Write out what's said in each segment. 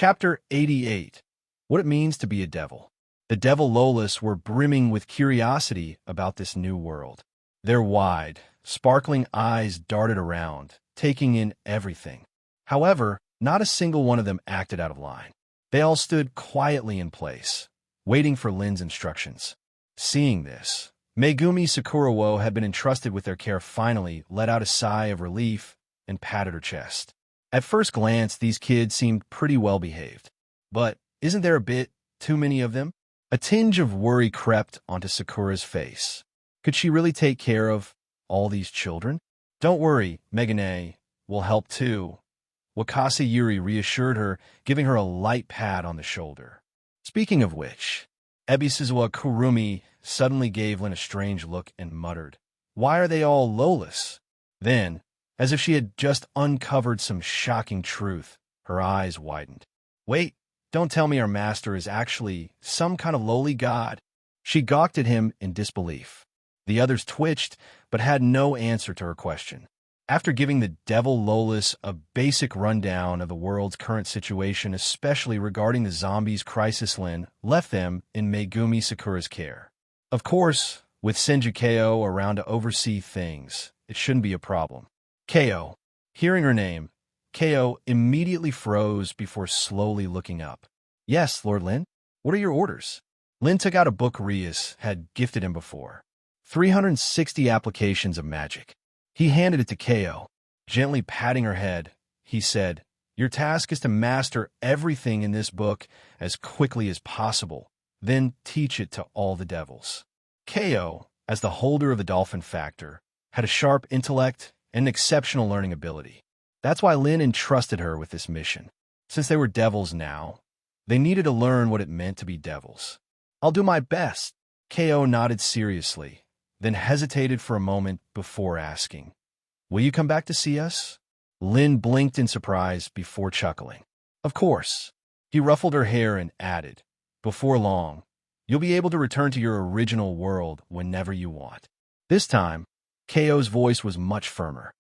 Chapter 88. What it means to be a devil. The devil Lolas were brimming with curiosity about this new world. Their wide, sparkling eyes darted around, taking in everything. However, not a single one of them acted out of line. They all stood quietly in place, waiting for Lynn's instructions. Seeing this, Megumi Sakurawo had been entrusted with their care finally let out a sigh of relief and patted her chest. At first glance, these kids seemed pretty well behaved. But isn't there a bit too many of them? A tinge of worry crept onto Sakura's face. Could she really take care of all these children? Don't worry, Megane will help too. Wakase Yuri reassured her, giving her a light pat on the shoulder. Speaking of which, Ebisuzawa Kurumi suddenly gave Lynn a strange look and muttered, "Why are they all Lolas?" Then, as if she had just uncovered some shocking truth, her eyes widened. "Wait, don't tell me our master is actually some kind of lowly god." She gawked at him in disbelief. The others twitched, but had no answer to her question. After giving the devil Lolas a basic rundown of the world's current situation, especially regarding the zombies' crisis, Lynn left them in Megumi Sakura's care. Of course, with Senju Ko around to oversee things, it shouldn't be a problem. Ko. Hearing her name, Ko immediately froze before slowly looking up. "Yes, Lord Lynn? What are your orders?" Lynn took out a book Rias had gifted him before. 360 applications of magic. He handed it to Ko. Gently patting her head, he said, "Your task is to master everything in this book as quickly as possible, then teach it to all the devils." Ko, as the holder of the dolphin factor, had a sharp intellect and an exceptional learning ability. That's why Lynn entrusted her with this mission. Since they were devils now, they needed to learn what it meant to be devils. "I'll do my best." Ko nodded seriously, then hesitated for a moment before asking, "Will you come back to see us?" Lynn blinked in surprise before chuckling. "Of course." He ruffled her hair and added, "Before long, you'll be able to return to your original world whenever you want." This time, Ko's voice was much firmer.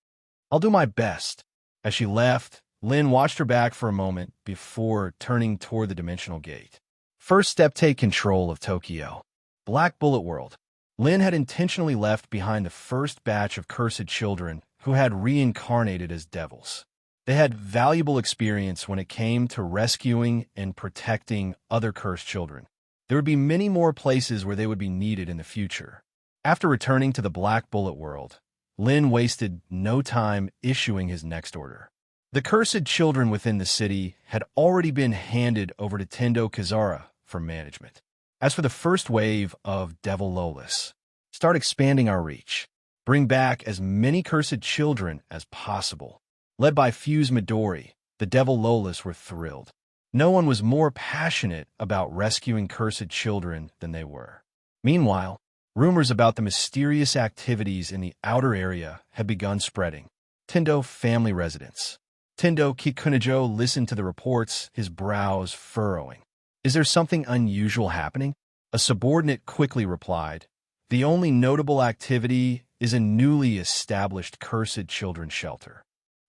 "I'll do my best." As she left, Lynn watched her back for a moment before turning toward the dimensional gate. First step, take control of Tokyo. Black Bullet World. Lynn had intentionally left behind the first batch of cursed children who had reincarnated as devils. They had valuable experience when it came to rescuing and protecting other cursed children. There would be many more places where they would be needed in the future. After returning to the Black Bullet World, Lynn wasted no time issuing his next order. The cursed children within the city had already been handed over to Tendo Kazara for management. As for the first wave of Devil Lolas, start expanding our reach. Bring back as many cursed children as possible. Led by Fuse Midori, the Devil Lolas were thrilled. No one was more passionate about rescuing cursed children than they were. Meanwhile, rumors about the mysterious activities in the outer area had begun spreading. Tendo family residence. Tendo Kikunajo listened to the reports, his brows furrowing. "Is there something unusual happening?" A subordinate quickly replied, "The only notable activity is a newly established cursed children's shelter."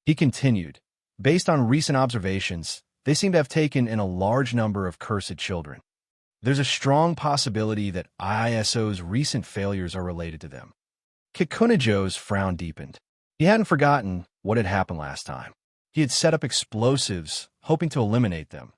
He continued, "Based on recent observations, they seem to have taken in a large number of cursed children. There's a strong possibility that ISO's recent failures are related to them." Kikunajo's frown deepened. He hadn't forgotten what had happened last time. He had set up explosives, hoping to eliminate them.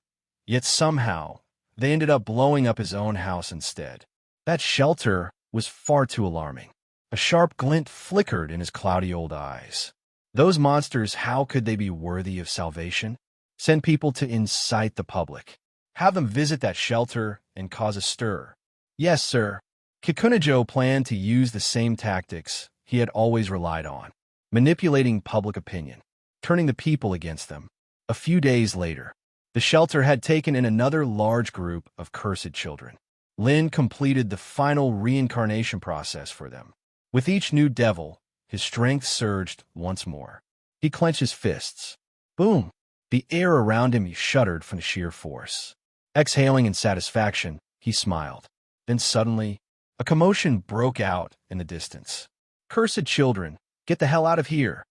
Yet somehow, they ended up blowing up his own house instead. That shelter was far too alarming. A sharp glint flickered in his cloudy old eyes. Those monsters, how could they be worthy of salvation? Send people to incite the public. Have them visit that shelter and cause a stir. Yes, sir. Kikunajo planned to use the same tactics he had always relied on, manipulating public opinion, turning the people against them. A few days later, the shelter had taken in another large group of cursed children. Lynn completed the final reincarnation process for them. With each new devil, his strength surged once more. He clenched his fists. Boom! The air around him shuddered from the sheer force. Exhaling in satisfaction, he smiled. Then suddenly, a commotion broke out in the distance. "Cursed children, get the hell out of here!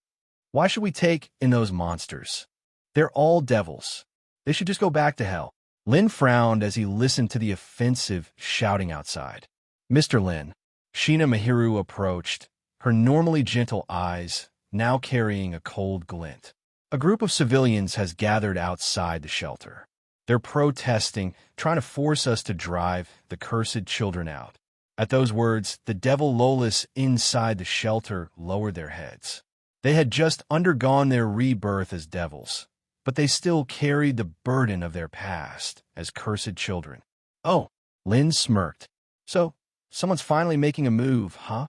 Why should we take in those monsters? They're all devils. They should just go back to hell. Lynn frowned as he listened to the offensive shouting outside. Mr. Lynn, Sheena Mahiru approached, her normally gentle eyes now carrying a cold glint. A group of civilians has gathered outside the shelter. They're protesting, trying to force us to drive the cursed children out. At those words, the devil Lolis inside the shelter lowered their heads. They had just undergone their rebirth as devils, but they still carried the burden of their past as cursed children. Oh, Lynn smirked. So, someone's finally making a move, huh?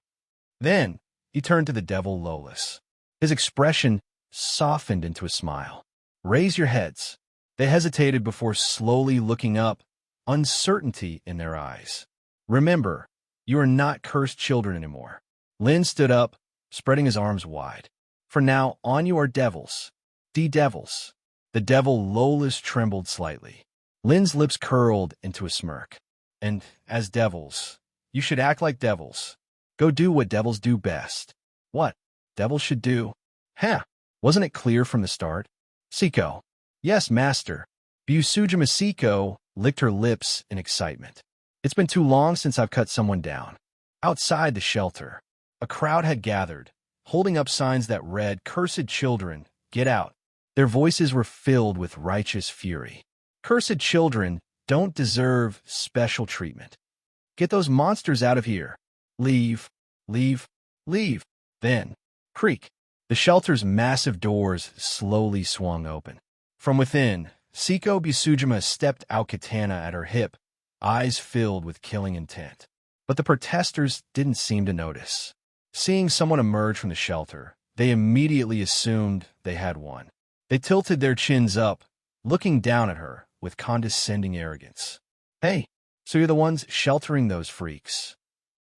Then, he turned to the devil Lolis. His expression softened into a smile. Raise your heads. They hesitated before slowly looking up, uncertainty in their eyes. Remember, you are not cursed children anymore. Lynn stood up, spreading his arms wide. For now on you are devils. De-devils. The devil Lolis trembled slightly. Lynn's lips curled into a smirk. And, as devils, you should act like devils. Go do what devils do best. What devils should do? Huh? Wasn't it clear from the start? Saeko. Yes, master. Busujima Saeko licked her lips in excitement. It's been too long since I've cut someone down. Outside the shelter, a crowd had gathered, holding up signs that read, "Cursed children, get out." Their voices were filled with righteous fury. Cursed children don't deserve special treatment. Get those monsters out of here. Leave, leave, leave. Then, creak. The shelter's massive doors slowly swung open. From within, Saeko Busujima stepped out, katana at her hip, eyes filled with killing intent. But the protesters didn't seem to notice. Seeing someone emerge from the shelter, they immediately assumed they had won. They tilted their chins up, looking down at her with condescending arrogance. Hey, so you're the ones sheltering those freaks.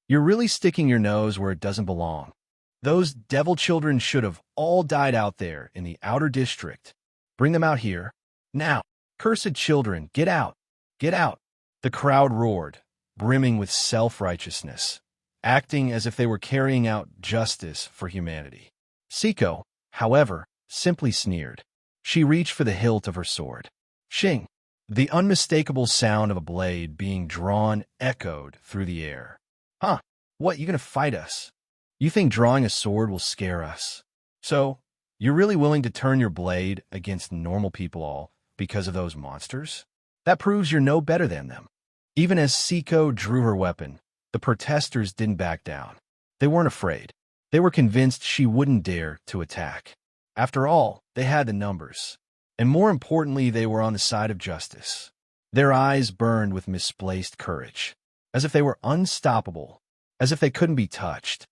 You're really sticking your nose where it doesn't belong. Those devil children should have all died out there in the outer district. Bring them out here. Now, cursed children, get out. Get out. The crowd roared, brimming with self-righteousness, acting as if they were carrying out justice for humanity. Saeko, however, simply sneered. She reached for the hilt of her sword. Shing! The unmistakable sound of a blade being drawn echoed through the air. Huh? What, you gonna fight us? You think drawing a sword will scare us? So, you're really willing to turn your blade against normal people all because of those monsters? That proves you're no better than them. Even as Saeko drew her weapon, the protesters didn't back down. They weren't afraid. They were convinced she wouldn't dare to attack. After all, they had the numbers. And more importantly, they were on the side of justice. Their eyes burned with misplaced courage, as if they were unstoppable, as if they couldn't be touched.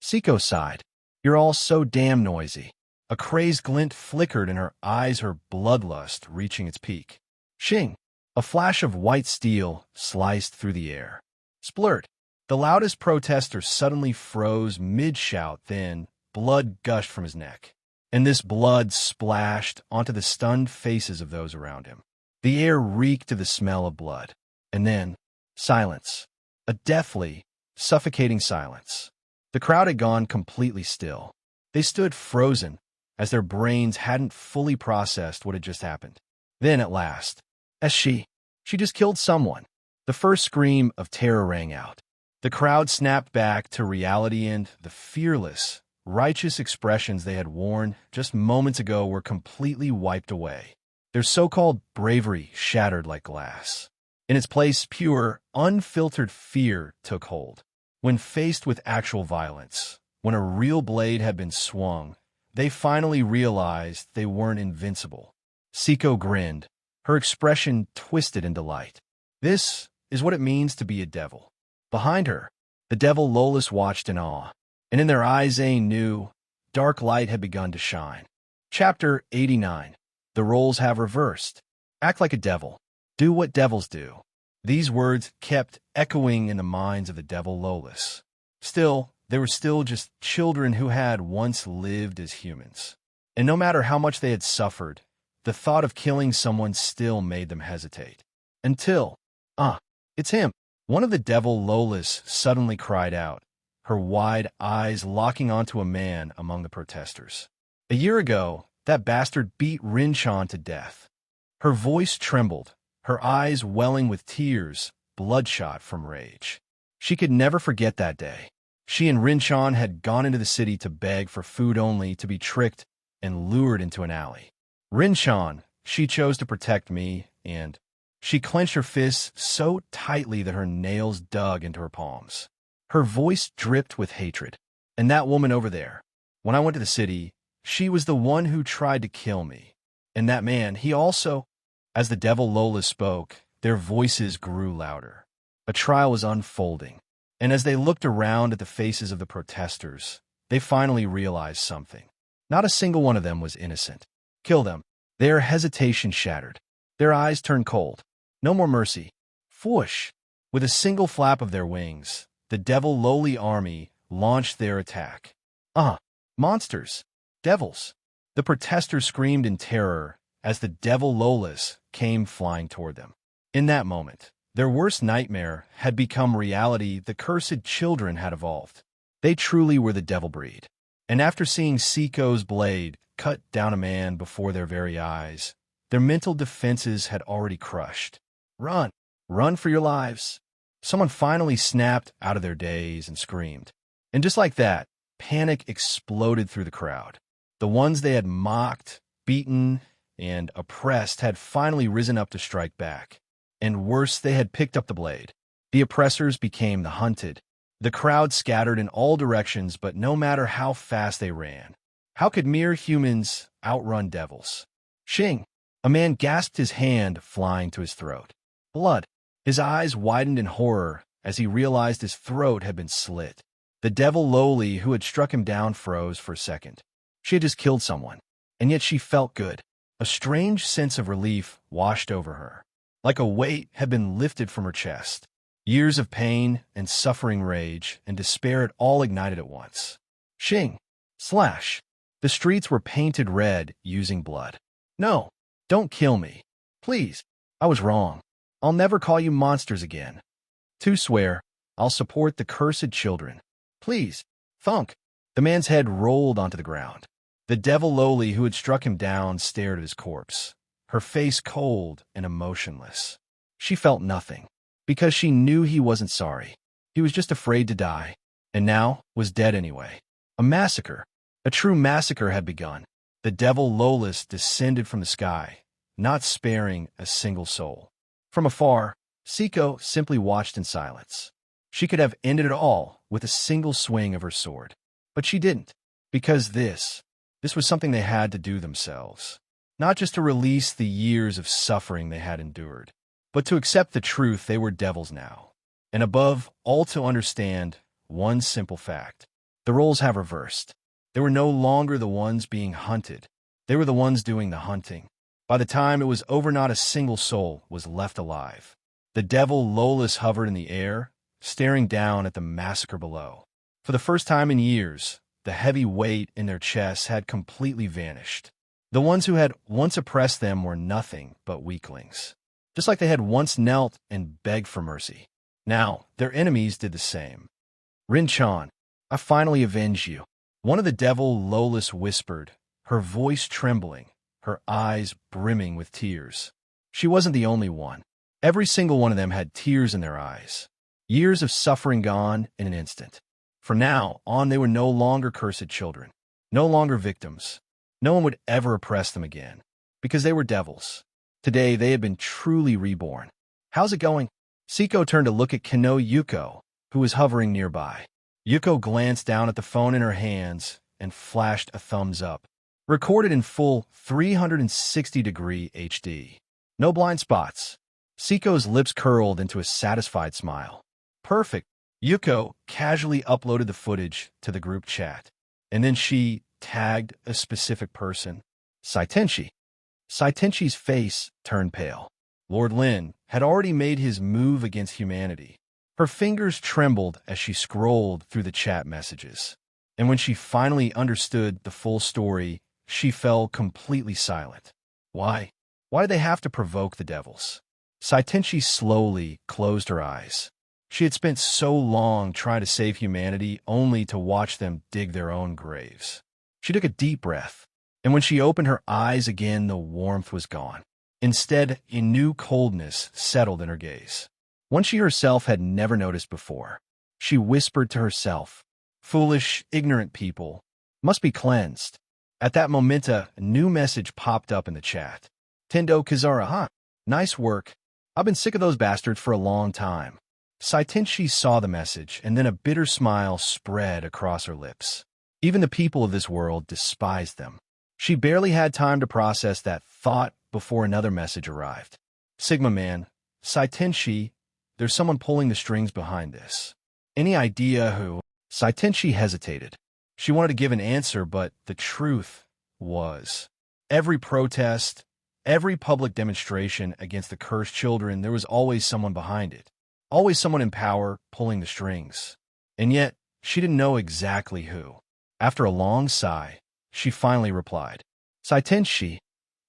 Saeko sighed. You're all so damn noisy. A crazed glint flickered in her eyes, her bloodlust reaching its peak. Shing! A flash of white steel sliced through the air. Splurt! The loudest protester suddenly froze mid-shout, then blood gushed from his neck. And this blood splashed onto the stunned faces of those around him. The air reeked of the smell of blood. And then, silence. A deathly, suffocating silence. The crowd had gone completely still. They stood frozen, as their brains hadn't fully processed what had just happened. Then, at last, she just killed someone. The first scream of terror rang out. The crowd snapped back to reality, and the fearless, righteous expressions they had worn just moments ago were completely wiped away. Their so-called bravery shattered like glass. In its place, pure, unfiltered fear took hold. When faced with actual violence, when a real blade had been swung, they finally realized they weren't invincible. Saeko grinned, her expression twisted in delight. This is what it means to be a devil. Behind her, the devil Lolis watched in awe, and in their eyes a new, dark light had begun to shine. Chapter 89. The roles have reversed. Act like a devil. Do what devils do. These words kept echoing in the minds of the devil Lolis. Still, they were still just children who had once lived as humans. And no matter how much they had suffered, the thought of killing someone still made them hesitate. Until, it's him. One of the devil Lolis suddenly cried out, her wide eyes locking onto a man among the protesters. A year ago, That bastard beat Rin-chan to death. Her voice trembled, her eyes welling with tears, bloodshot from rage. She could never forget that day. She and Rin-chan had gone into the city to beg for food only to be tricked and lured into an alley. Rin-chan, she chose to protect me, and she clenched her fists so tightly that her nails dug into her palms. Her voice dripped with hatred. And that woman over there, when I went to the city, she was the one who tried to kill me. And that man, he also... As the devil Lola spoke, their voices grew louder. A trial was unfolding, and as they looked around at the faces of the protesters, they finally realized something. Not a single one of them was innocent. Kill them. Their hesitation shattered. Their eyes turned cold. No more mercy. Whoosh! With a single flap of their wings, the devil Loli army launched their attack. Monsters! Devils! The protesters screamed in terror as the devil Lolas came flying toward them. In that moment, their worst nightmare had become reality. The cursed children had evolved. They truly were the devil breed. And after seeing Seiko's blade cut down a man before their very eyes, their mental defenses had already crushed. Run! Run for your lives! Someone finally snapped out of their daze and screamed. And just like that, panic exploded through the crowd. The ones they had mocked, beaten, and oppressed had finally risen up to strike back. And worse, they had picked up the blade. The oppressors became the hunted. The crowd scattered in all directions, but no matter how fast they ran, how could mere humans outrun devils? Shing! A man gasped, his hand flying to his throat. Blood! His eyes widened in horror as he realized his throat had been slit. The devil Loli, who had struck him down, froze for a second. She had just killed someone, and yet she felt good. A strange sense of relief washed over her, like a weight had been lifted from her chest. Years of pain and suffering, rage and despair had all ignited at once. Shing! Slash! The streets were painted red using blood. No! Don't kill me. Please! I was wrong. I'll never call you monsters again. To swear, I'll support the cursed children. Please! Thunk! The man's head rolled onto the ground. The devil Loli, who had struck him down, stared at his corpse, her face cold and emotionless. She felt nothing, because she knew he wasn't sorry. He was just afraid to die, and now was dead anyway. A massacre. A true massacre had begun. The devil Lolis descended from the sky, not sparing a single soul. From afar, Seiko simply watched in silence. She could have ended it all with a single swing of her sword. But she didn't, because this was something they had to do themselves. Not just to release the years of suffering they had endured, but to accept the truth they were devils now. And above all, to understand one simple fact. The roles have reversed. They were no longer the ones being hunted. They were the ones doing the hunting. By the time it was over, not a single soul was left alive. The devil Lolis hovered in the air, staring down at the massacre below. For the first time in years, the heavy weight in their chests had completely vanished. The ones who had once oppressed them were nothing but weaklings, just like they had once knelt and begged for mercy. Now, their enemies did the same. Rin-chan, I finally avenged you. One of the devil Lolis whispered, her voice trembling, her eyes brimming with tears. She wasn't the only one. Every single one of them had tears in their eyes. Years of suffering gone in an instant. From now on, they were no longer cursed children, no longer victims. No one would ever oppress them again, because they were devils. Today, they had been truly reborn. How's it going? Seiko turned to look at Kano Yuuko, who was hovering nearby. Yuuko glanced down at the phone in her hands and flashed a thumbs up. Recorded in full 360-degree HD. No blind spots. Seiko's lips curled into a satisfied smile. Perfect. Yuuko casually uploaded the footage to the group chat, and then she tagged a specific person, Seitenshi. Saitenshi's face turned pale. Lord Lynn had already made his move against humanity. Her fingers trembled as she scrolled through the chat messages. And when she finally understood the full story, she fell completely silent. Why? Why did they have to provoke the devils? Saitenshi slowly closed her eyes. She had spent so long trying to save humanity only to watch them dig their own graves. She took a deep breath, And when she opened her eyes again, the warmth was gone. Instead, a new coldness settled in her gaze, one she herself had never noticed before. She whispered to herself, "Foolish, ignorant people must be cleansed." At that moment, a new message popped up in the chat. "Tendo Kizara, huh? Nice work. I've been sick of those bastards for a long time." Seitenshi saw the message, and then a bitter smile spread across her lips. Even the people of this world despised them. She barely had time to process that thought before another message arrived. "Sigma Man, Seitenshi, there's someone pulling the strings behind this. Any idea who?" Seitenshi hesitated. She wanted to give an answer, but the truth was, every protest, every public demonstration against the cursed children, there was always someone behind it. Always someone in power pulling the strings. And yet, she didn't know exactly who. After a long sigh, she finally replied, "Seitenshi,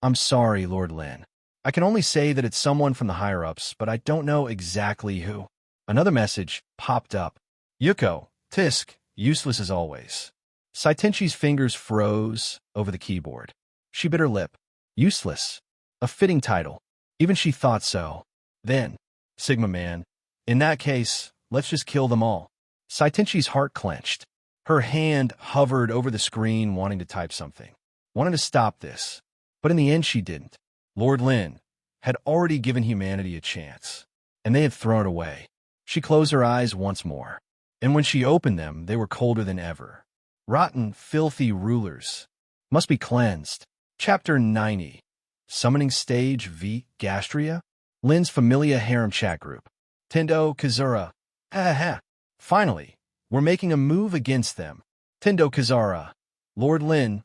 I'm sorry, Lord Lin. I can only say that it's someone from the higher-ups, but I don't know exactly who." Another message popped up. "Yuuko, tisk, useless as always." Seitenshi's fingers froze over the keyboard. She bit her lip. Useless. A fitting title. Even she thought so. Then, "Sigma Man, in that case, let's just kill them all." Seitenshi's heart clenched. Her hand hovered over the screen, wanting to type something. Wanted to stop this. But in the end, she didn't. Lord Lin had already given humanity a chance, and they had thrown it away. She closed her eyes once more, and when she opened them, they were colder than ever. Rotten, filthy rulers. Must be cleansed. Chapter 90. Summoning Stage V. Gastria? Lynn's Familia harem chat group. Tendo Kizura. Ha ha. Finally, we're making a move against them. Tendo Kizara. Lord Lin,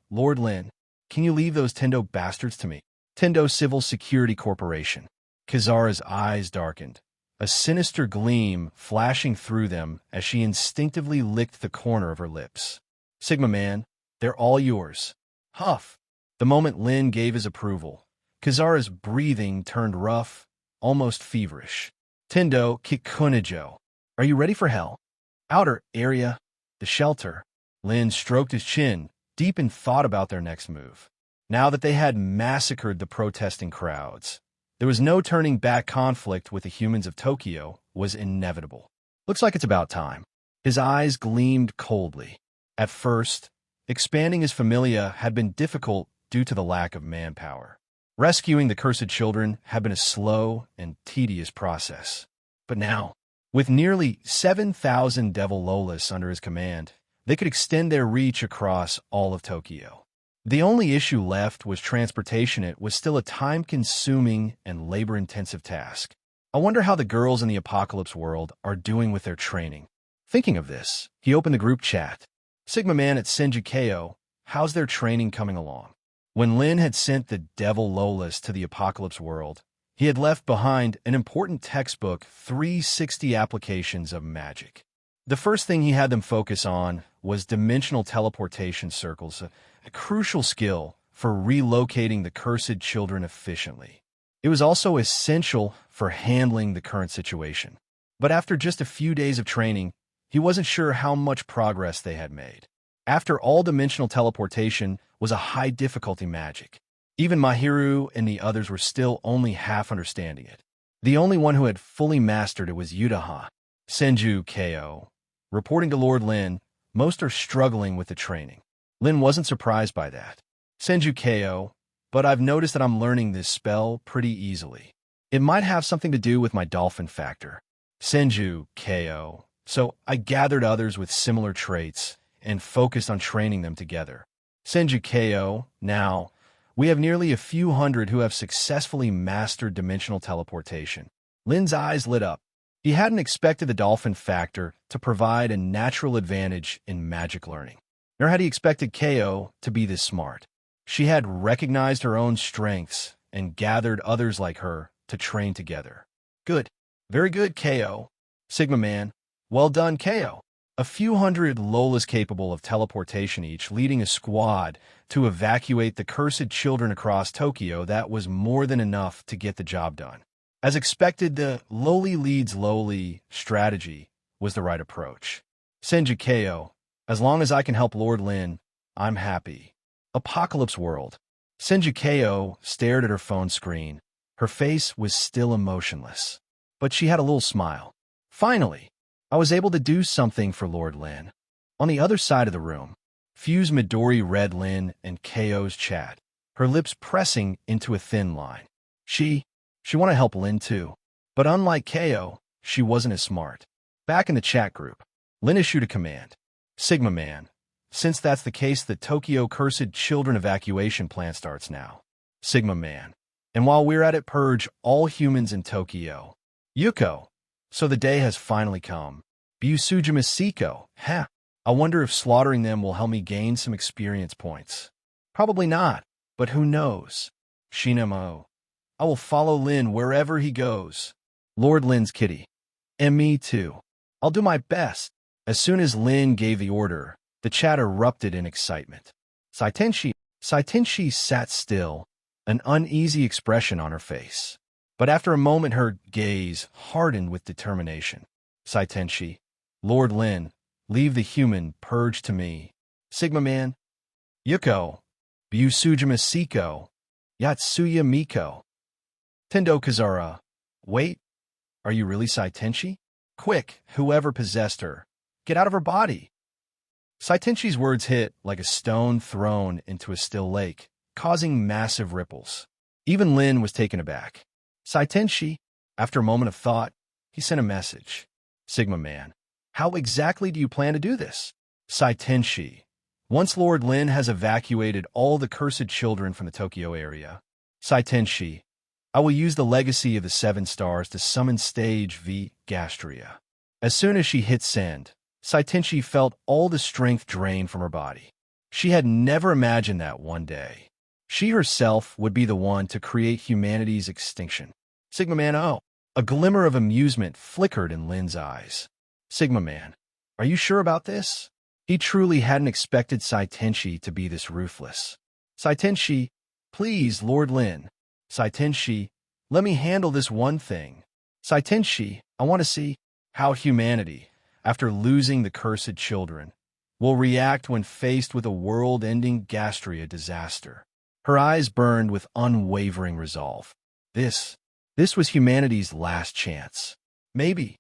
can you leave those Tendo bastards to me? Tendo Civil Security Corporation. Kizara's eyes darkened, a sinister gleam flashing through them as she instinctively licked the corner of her lips. "Sigma Man, they're all yours." Huff. The moment Lin gave his approval, Kizara's breathing turned rough, almost feverish. "Tendo Kikunajo, are you ready for hell?" "Outer area, the shelter." Lin stroked his chin, deep in thought about their next move. Now that they had massacred the protesting crowds, there was no turning back. Conflict with the humans of Tokyo was inevitable. "Looks like it's about time." His eyes gleamed coldly. At first, expanding his Familia had been difficult due to the lack of manpower. Rescuing the cursed children had been a slow and tedious process. But now, with nearly 7,000 Devil Lolas under his command, they could extend their reach across all of Tokyo. The only issue left was transportation. It was still a time-consuming and labor-intensive task. I wonder how the girls in the apocalypse world are doing with their training. Thinking of this, he opened the group chat. "Sigma Man at Senju, how's their training coming along?" When Lin had sent the Devil Lolas to the apocalypse world, he had left behind an important textbook, 360 Applications of Magic. The first thing he had them focus on was dimensional teleportation circles, a crucial skill for relocating the cursed children efficiently. It was also essential for handling the current situation. But after just a few days of training, he wasn't sure how much progress they had made. After all, dimensional teleportation was a high-difficulty magic. Even Mahiru and the others were still only half understanding it. The only one who had fully mastered it was Utaha. Senju Ko. Reporting to Lord Lin, most are struggling with the training. Lin wasn't surprised by that. "Senju Ko, but I've noticed that I'm learning this spell pretty easily. It might have something to do with my dolphin factor." Senju Ko. So I gathered others with similar traits and focused on training them together. Senju Ko. Now, we have nearly a few hundred who have successfully mastered dimensional teleportation. Lin's eyes lit up. He hadn't expected the dolphin factor to provide a natural advantage in magic learning, nor had he expected Ko to be this smart. She had recognized her own strengths and gathered others like her to train together. "Good. Very good, Ko. Sigma Man. Well done, Ko." A few hundred Lolas capable of teleportation each, leading a squad to evacuate the cursed children across Tokyo. That was more than enough to get the job done. As expected, the lowly leads lowly strategy was the right approach. "Senju Ko, as long as I can help Lord Lin, I'm happy." Apocalypse World. Senjukeo stared at her phone screen. Her face was still emotionless, but she had a little smile. Finally, I was able to do something for Lord Lin. On the other side of the room, Fuse Midori read Lin and Ko's chat, her lips pressing into a thin line. She wanted to help Lin too, but unlike Ko, she wasn't as smart. Back in the chat group, Lin issued a command. Sigma Man. Since that's the case, the Tokyo Cursed Children evacuation plan starts now. Sigma Man. And while we're at it, purge all humans in Tokyo. Yuuko. So the day has finally come. Busujima Seiko. Heh. I wonder if slaughtering them will help me gain some experience points. Probably not, but who knows? Shinamo. I will follow Lin wherever he goes. Lord Lin's kitty. And me too. I'll do my best. As soon as Lin gave the order, the chat erupted in excitement. Seitenshi sat still, an uneasy expression on her face. But after a moment, her gaze hardened with determination. Seitenshi, Lord Lin, leave the human purge to me. Sigma Man, Yuuko, Busujima Seiko, Yatsuya Miko. Tendo Kazara, wait, are you really Seitenshi? Quick, whoever possessed her, get out of her body. Saitenshi's words hit like a stone thrown into a still lake, causing massive ripples. Even Lin was taken aback. Seitenshi, after a moment of thought, he sent a message. Sigma Man, how exactly do you plan to do this? Seitenshi, once Lord Lin has evacuated all the cursed children from the Tokyo area. Seitenshi, I will use the legacy of the 7 stars to summon stage V Gastria. As soon as she hit send, Seitenshi felt all the strength drain from her body. She had never imagined that one day she herself would be the one to create humanity's extinction. Sigma Man, oh. A glimmer of amusement flickered in Lin's eyes. Sigma Man, are you sure about this? He truly hadn't expected Seitenshi to be this ruthless. Seitenshi, please, Lord Lin. Seitenshi, let me handle this one thing. Seitenshi, I want to see how humanity, after losing the cursed children, will react when faced with a world-ending Gastria disaster. Her eyes burned with unwavering resolve. This was humanity's last chance. Maybe,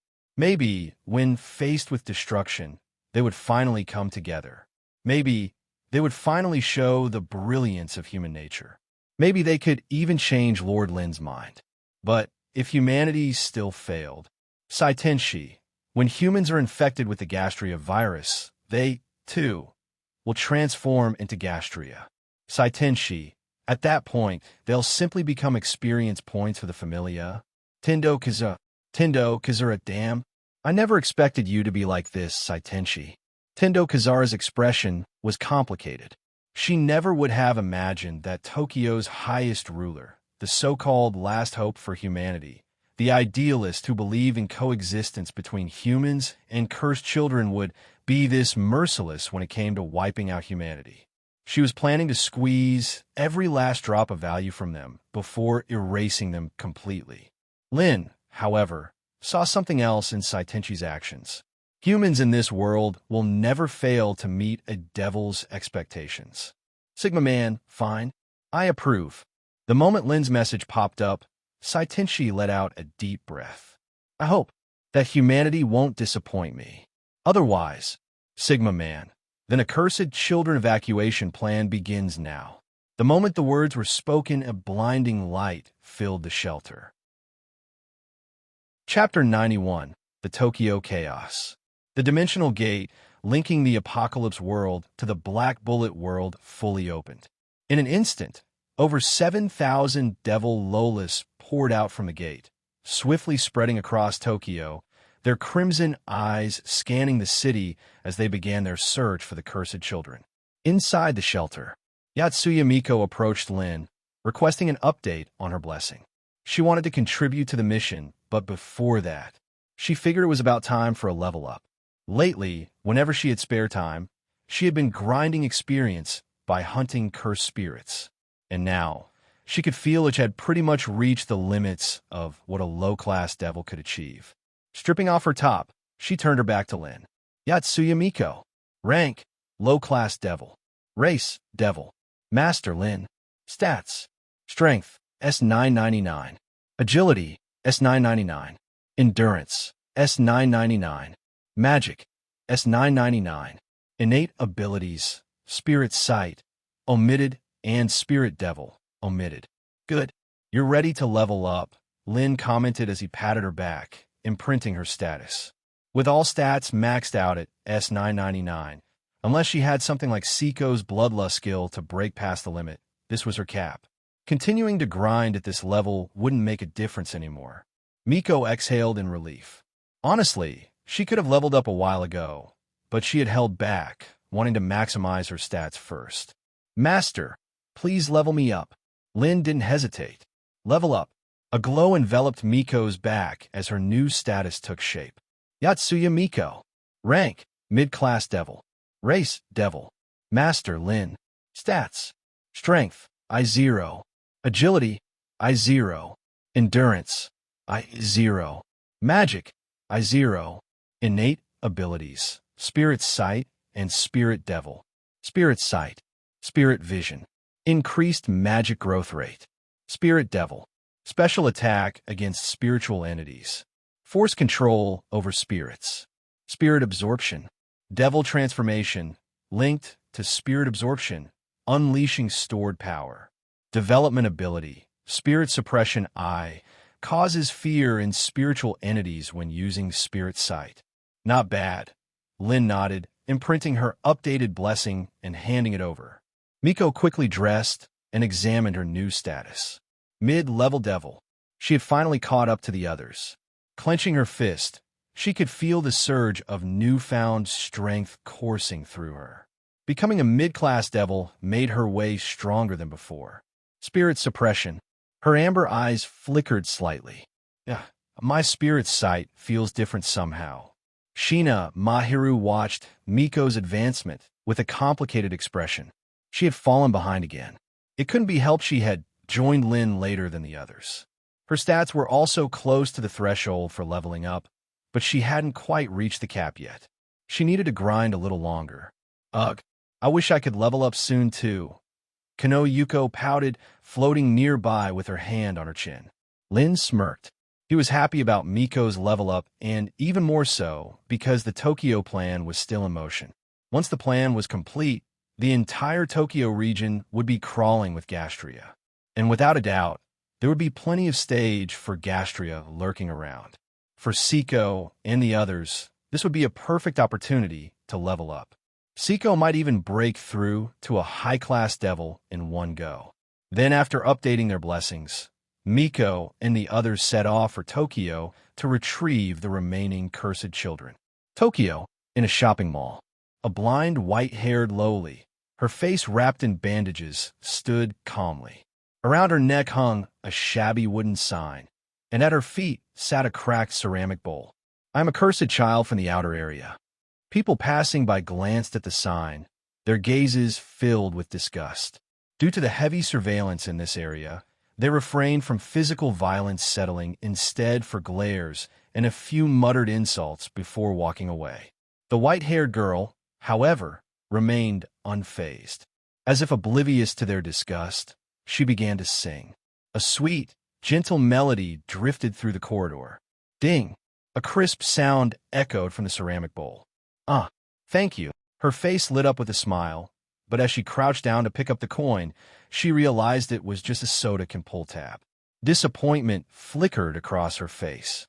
when faced with destruction, they would finally come together. Maybe they would finally show the brilliance of human nature. Maybe they could even change Lord Lin's mind. But if humanity still failed, Seitenshi, when humans are infected with the Gastria virus, they, too, will transform into Gastria. Seitenshi, at that point, they'll simply become experience points for the Familia. Tendo Kazura, damn. I never expected you to be like this, Seitenshi. Tendo Kazura's expression was complicated. She never would have imagined that Tokyo's highest ruler, the so-called last hope for humanity, the idealist who believed in coexistence between humans and cursed children, would be this merciless when it came to wiping out humanity. She was planning to squeeze every last drop of value from them before erasing them completely. Lin, however, saw something else in Seitenshi's actions. Humans in this world will never fail to meet a devil's expectations. Sigma Man, fine. I approve. The moment Lin's message popped up, Seitenshi let out a deep breath. I hope that humanity won't disappoint me. Otherwise, Sigma Man, then a cursed children evacuation plan begins now. The moment the words were spoken, a blinding light filled the shelter. Chapter 91, The Tokyo Chaos. The dimensional gate linking the Apocalypse world to the Black Bullet world fully opened. In an instant, over 7,000 devil Lolas poured out from the gate, swiftly spreading across Tokyo, their crimson eyes scanning the city as they began their search for the cursed children. Inside the shelter, Yatsuya Miko approached Lin, requesting an update on her blessing. She wanted to contribute to the mission, but before that, she figured it was about time for a level up. Lately, whenever she had spare time, she had been grinding experience by hunting cursed spirits. And now, she could feel it had pretty much reached the limits of what a low-class devil could achieve. Stripping off her top, she turned her back to Lin. Yatsuya Miko. Rank, low-class devil. Race, devil. Master Lynn. Stats. Strength, S999. Agility, S999. Endurance, S999. Magic, S999. Innate abilities, Spirit Sight, omitted, and Spirit Devil, omitted. Good. You're ready to level up, Lynn commented as he patted her back, imprinting her status. With all stats maxed out at S999, unless she had something like Saeko's Bloodlust skill to break past the limit, this was her cap. Continuing to grind at this level wouldn't make a difference anymore. Miko exhaled in relief. Honestly, she could have leveled up a while ago, but she had held back, wanting to maximize her stats first. Master, please level me up. Lynn didn't hesitate. Level up. A glow enveloped Miko's back as her new status took shape. Yatsuya Miko. Rank, Mid-Class Devil. Race, Devil. Master Lynn. Stats. Strength, I0. Agility, I0. Endurance, I0. Magic, I0. Innate abilities, Spirit Sight and Spirit Devil. Spirit Sight, Spirit Vision. Increased magic growth rate. Spirit Devil. Special attack against spiritual entities. Force control over spirits. Spirit Absorption. Devil Transformation, linked to Spirit Absorption, unleashing stored power. Development ability, Spirit Suppression I, causes fear in spiritual entities when using Spirit Sight. Not bad. Lynn nodded, imprinting her updated blessing and handing it over. Miko quickly dressed and examined her new status. Mid-level Devil. She had finally caught up to the others. Clenching her fist, she could feel the surge of newfound strength coursing through her. Becoming a mid-class devil made her way stronger than before. Spirit Suppression. Her amber eyes flickered slightly. My spirit sight feels different somehow. Mahiru watched Miko's advancement with a complicated expression. She had fallen behind again. It couldn't be helped she had joined Lynn later than the others. Her stats were also close to the threshold for leveling up, but she hadn't quite reached the cap yet. She needed to grind a little longer. Ugh, I wish I could level up soon too. Kano Yuuko pouted, floating nearby with her hand on her chin. Lynn smirked. He was happy about Miko's level up and even more so because the Tokyo plan was still in motion. Once the plan was complete, the entire Tokyo region would be crawling with Gastria. And without a doubt, there would be plenty of stage for Gastria lurking around. For Saeko and the others, this would be a perfect opportunity to level up. Saeko might even break through to a high-class devil in one go. Then after updating their blessings, Miko and the others set off for Tokyo to retrieve the remaining cursed children. Tokyo, in a shopping mall. A blind, white-haired lowly, her face wrapped in bandages, stood calmly. Around her neck hung a shabby wooden sign, and at her feet sat a cracked ceramic bowl. "I'm a cursed child from the outer area." People passing by glanced at the sign, their gazes filled with disgust. Due to the heavy surveillance in this area, they refrained from physical violence, settling instead for glares and a few muttered insults before walking away. The white-haired girl, however, remained unfazed. As if oblivious to their disgust, she began to sing. A sweet, gentle melody drifted through the corridor. Ding! A crisp sound echoed from the ceramic bowl. Thank you." Her face lit up with a smile, but as she crouched down to pick up the coin, she realized it was just a soda can pull tab. Disappointment flickered across her face.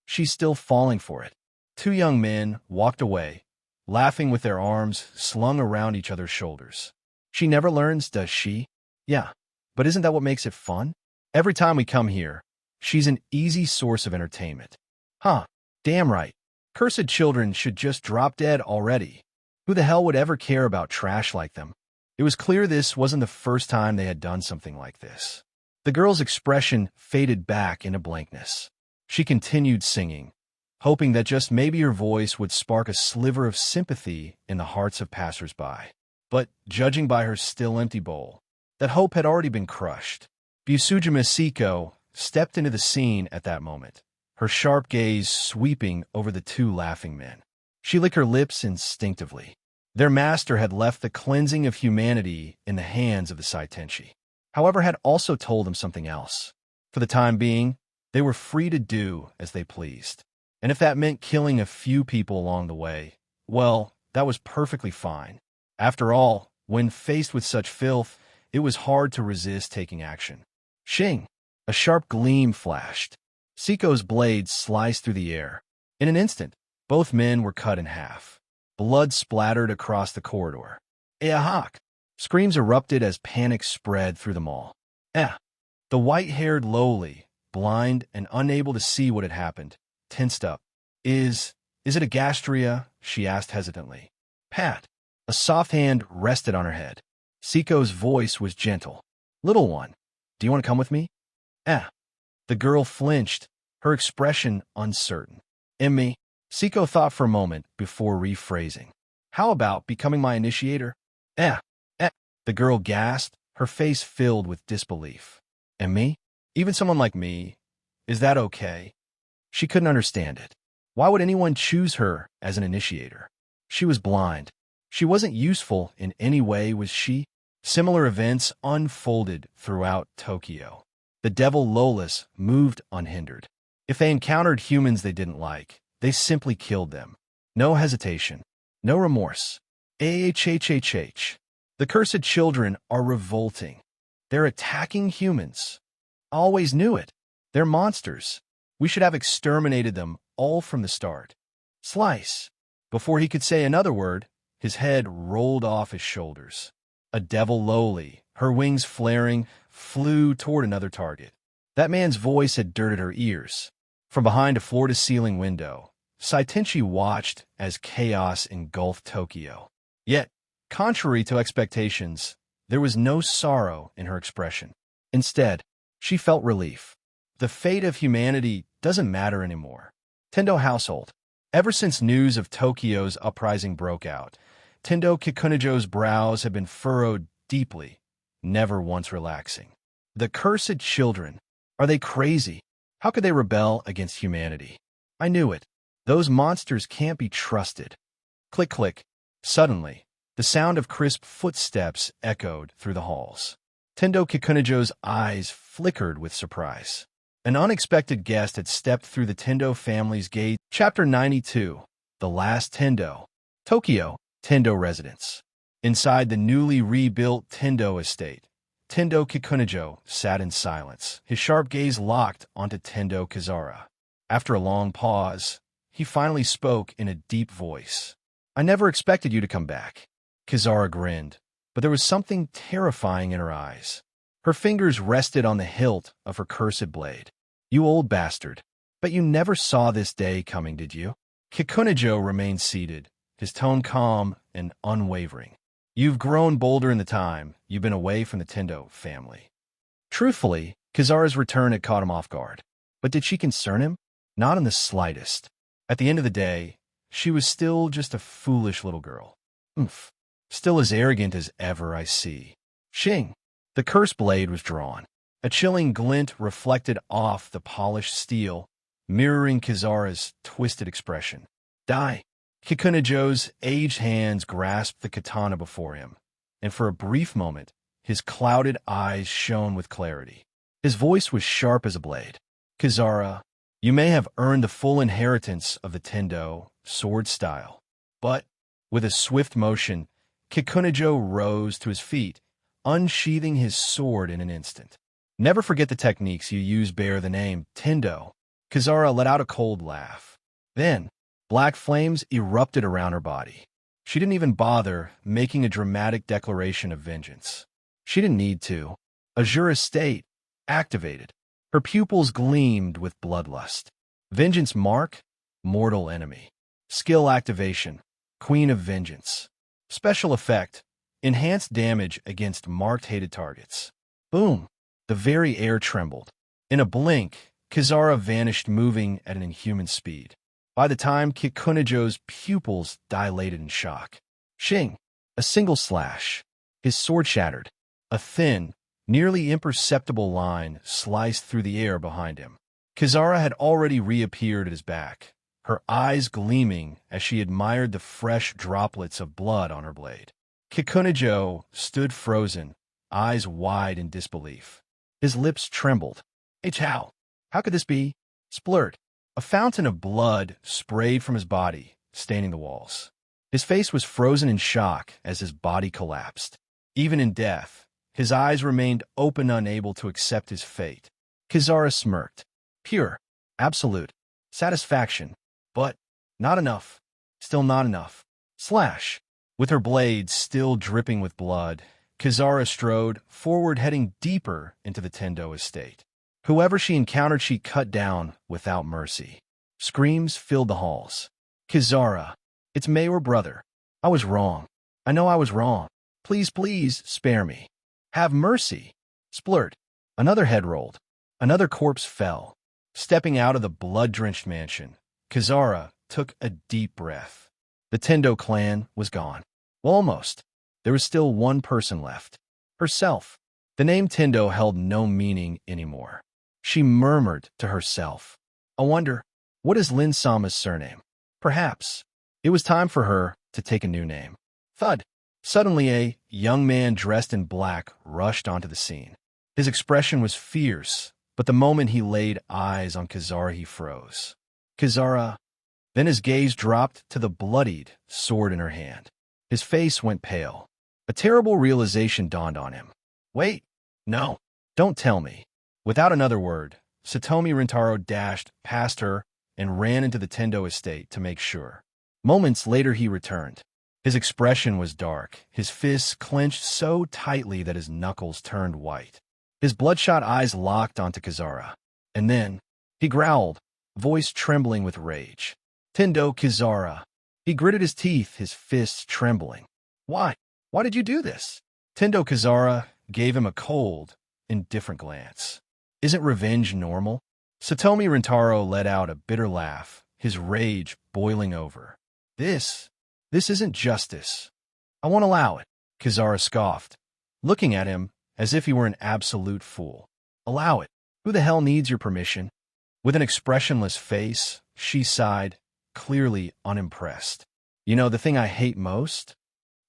She's still falling for it. Two young men walked away, laughing with their arms slung around each other's shoulders. "She never learns, does she?" "Yeah, but isn't that what makes it fun? Every time we come here, she's an easy source of entertainment." Damn right. Cursed children should just drop dead already. Who the hell would ever care about trash like them? It was clear this wasn't the first time they had done something like this. The girl's expression faded back into blankness. She continued singing, hoping that just maybe her voice would spark a sliver of sympathy in the hearts of passers-by. But, judging by her still empty bowl, that hope had already been crushed. Busujima Saeko stepped into the scene at that moment, her sharp gaze sweeping over the two laughing men. She licked her lips instinctively. Their master had left the cleansing of humanity in the hands of the Seitenshi. However, had also told them something else. For the time being, they were free to do as they pleased. And if that meant killing a few people along the way, well, that was perfectly fine. After all, when faced with such filth, it was hard to resist taking action. Shing! A sharp gleam flashed. Seiko's blade sliced through the air. In an instant, both men were cut in half. Blood splattered across the corridor. Eahak! Screams erupted as panic spread through them all. The white-haired lowly, blind and unable to see what had happened, tensed up. Is it a gastria? She asked hesitantly. Pat. A soft hand rested on her head. Seiko's voice was gentle. Little one, do you want to come with me? The girl flinched, her expression uncertain. Me? Seiko thought for a moment before rephrasing. How about becoming my initiator? The girl gasped, her face filled with disbelief. And me? Even someone like me? Is that okay? She couldn't understand it. Why would anyone choose her as an initiator? She was blind. She wasn't useful in any way, was she? Similar events unfolded throughout Tokyo. The devil Lolas moved unhindered. If they encountered humans they didn't like, they simply killed them. No hesitation. No remorse. The cursed children are revolting. They're attacking humans. I always knew it. They're monsters. We should have exterminated them all from the start. Slice. Before he could say another word, his head rolled off his shoulders. A devil lowly, her wings flaring, flew toward another target. That man's voice had dirted her ears. From behind a floor-to-ceiling window, Seitenshi watched as chaos engulfed Tokyo. Yet, contrary to expectations, there was no sorrow in her expression. Instead, she felt relief. The fate of humanity doesn't matter anymore. Tendo household. Ever since news of Tokyo's uprising broke out, Tendo Kikunajo's brows had been furrowed deeply, never once relaxing. The cursed children. Are they crazy? How could they rebel against humanity? I knew it. Those monsters can't be trusted. Click, click. Suddenly, the sound of crisp footsteps echoed through the halls. Tendo Kikunajo's eyes flickered with surprise. An unexpected guest had stepped through the Tendo family's gate. Chapter 92. The Last Tendo. Tokyo, Tendo residence. Inside the newly rebuilt Tendo estate, Tendo Kikunajo sat in silence, his sharp gaze locked onto Tendo Kizara. After a long pause, he finally spoke in a deep voice. I never expected you to come back. Kizara grinned, but there was something terrifying in her eyes. Her fingers rested on the hilt of her cursed blade. You old bastard. But you never saw this day coming, did you? Kikunajo remained seated, his tone calm and unwavering. You've grown bolder in the time you've been away from the Tendo family. Truthfully, Kizara's return had caught him off guard. But did she concern him? Not in the slightest. At the end of the day, she was still just a foolish little girl. Still as arrogant as ever, I see. Shing! The curse blade was drawn. A chilling glint reflected off the polished steel, mirroring Kizara's twisted expression. Die! Kikunajo's aged hands grasped the katana before him, and for a brief moment, his clouded eyes shone with clarity. His voice was sharp as a blade. Kizara, you may have earned the full inheritance of the Tendo sword style. But, with a swift motion, Kikunajo rose to his feet, unsheathing his sword in an instant. Never forget the techniques you use bear the name Tendo. Kizara let out a cold laugh. Then, black flames erupted around her body. She didn't even bother making a dramatic declaration of vengeance. She didn't need to. Azure State activated. Her pupils gleamed with bloodlust. Vengeance mark, mortal enemy. Skill activation, Queen of Vengeance. Special effect, enhanced damage against marked hated targets. Boom! The very air trembled. In a blink, Kizara vanished, moving at an inhuman speed. By the time Kikunajo's pupils dilated in shock. Shing! A single slash. His sword shattered. A thin, nearly imperceptible line sliced through the air behind him. Kizara had already reappeared at his back, her eyes gleaming as she admired the fresh droplets of blood on her blade. Kikunajo stood frozen, eyes wide in disbelief. His lips trembled. How could this be? Splurt. A fountain of blood sprayed from his body, staining the walls. His face was frozen in shock as his body collapsed. Even in death, his eyes remained open, unable to accept his fate. Kizaru smirked. Pure, absolute, satisfaction. But not enough. Still not enough. Slash. With her blade still dripping with blood, Kizaru strode forward, heading deeper into the Tendo estate. Whoever she encountered, she cut down without mercy. Screams filled the halls. Kizaru, it's Maou, brother. I was wrong. I know I was wrong. Please, please, spare me. Have mercy. Splurt. Another head rolled. Another corpse fell. Stepping out of the blood-drenched mansion, Kizaru took a deep breath. The Tendo clan was gone. Well, almost. There was still one person left. Herself. The name Tendo held no meaning anymore. She murmured to herself, I wonder, what is Lin-sama's surname? Perhaps. It was time for her to take a new name. Thud. Suddenly a young man dressed in black rushed onto the scene. His expression was fierce, but the moment he laid eyes on Kizaru, he froze. Kizaru. Then his gaze dropped to the bloodied sword in her hand. His face went pale. A terrible realization dawned on him. Wait. No. Don't tell me. Without another word, Satomi Rintaro dashed past her and ran into the Tendo estate to make sure. Moments later he returned. His expression was dark, his fists clenched so tightly that his knuckles turned white. His bloodshot eyes locked onto Kizaru. And then, he growled, voice trembling with rage. Tendo Kizaru. He gritted his teeth, his fists trembling. Why? Why did you do this? Tendo Kizaru gave him a cold, indifferent glance. Isn't revenge normal? Satomi Rintaro let out a bitter laugh, his rage boiling over. This isn't justice. I won't allow it, Kizaru scoffed, looking at him as if he were an absolute fool. Allow it? Who the hell needs your permission? With an expressionless face, she sighed, clearly unimpressed. You know the thing I hate most?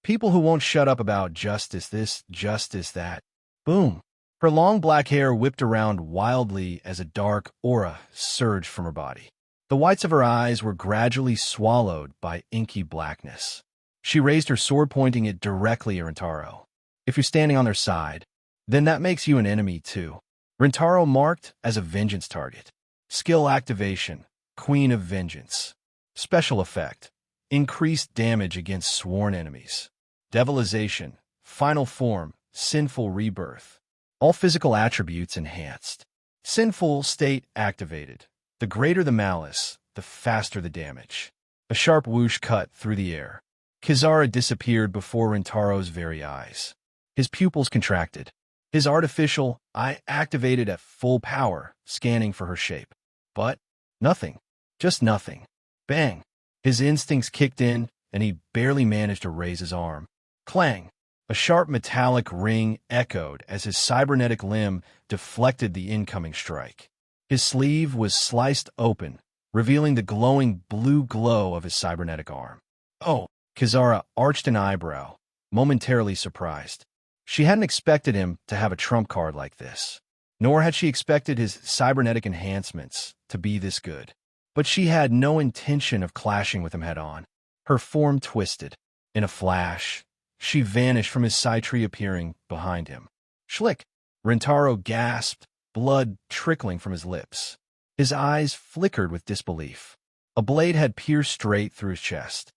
People who won't shut up about justice this, justice that. Boom. Her long black hair whipped around wildly as a dark aura surged from her body. The whites of her eyes were gradually swallowed by inky blackness. She raised her sword, pointing it directly at Rintaro. If you're standing on their side, then that makes you an enemy too. Rintaro marked as a vengeance target. Skill activation, Queen of Vengeance. Special effect, increased damage against sworn enemies. Devilization, final form, sinful rebirth. All physical attributes enhanced. Sinful state activated. The greater the malice, the faster the damage. A sharp whoosh cut through the air. Kizaru disappeared before Rintaro's very eyes. His pupils contracted. His artificial eye activated at full power, scanning for her shape. But nothing. Just nothing. Bang. His instincts kicked in, and he barely managed to raise his arm. Clang. A sharp metallic ring echoed as his cybernetic limb deflected the incoming strike. His sleeve was sliced open, revealing the glowing blue glow of his cybernetic arm. Oh, Kizaru arched an eyebrow, momentarily surprised. She hadn't expected him to have a trump card like this, nor had she expected his cybernetic enhancements to be this good. But she had no intention of clashing with him head-on. Her form twisted. In a flash, she vanished from his side tree, appearing behind him. Schlick! Rintaro gasped, blood trickling from his lips. His eyes flickered with disbelief. A blade had pierced straight through his chest.